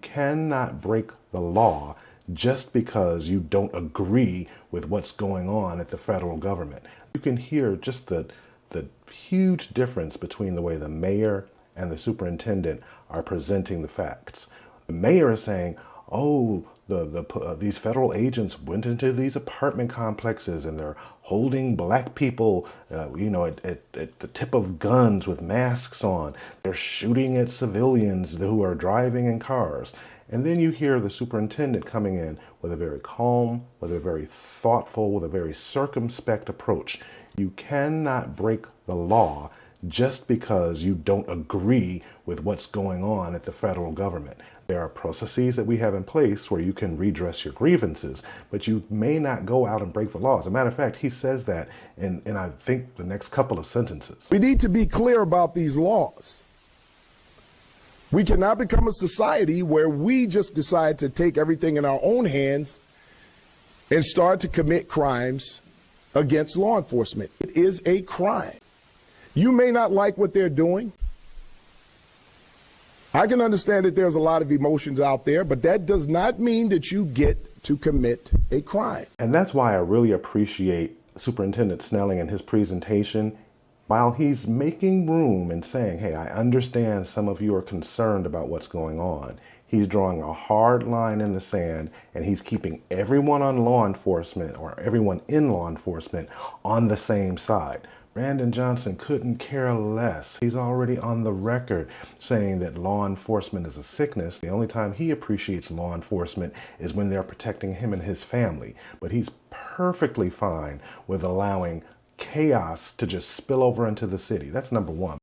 cannot break the law just because you don't agree with what's going on at the federal government. You can hear just the huge difference between the way the mayor and the superintendent are presenting the facts. The mayor is saying, oh, these federal agents went into these apartment complexes and they're holding black people, at the tip of guns with masks on. They're shooting at civilians who are driving in cars. And then you hear the superintendent coming in with a very calm, with a very thoughtful, with a very circumspect approach. You cannot break the law just because you don't agree with what's going on at the federal government. There are processes that we have in place where you can redress your grievances, but you may not go out and break the law. As a matter of fact, he says that in I think the next couple of sentences. We need to be clear about these laws. We cannot become a society where we just decide to take everything in our own hands and start to commit crimes against law enforcement. It is a crime. You may not like what they're doing. I can understand that there's a lot of emotions out there, but that does not mean that you get to commit a crime. And that's why I really appreciate Superintendent Snelling and his presentation. While he's making room and saying, hey, I understand some of you are concerned about what's going on, he's drawing a hard line in the sand and he's keeping everyone on law enforcement or everyone in law enforcement on the same side. Brandon Johnson couldn't care less. He's already on the record saying that law enforcement is a sickness. The only time he appreciates law enforcement is when they're protecting him and his family. But he's perfectly fine with allowing chaos to just spill over into the city. That's number one.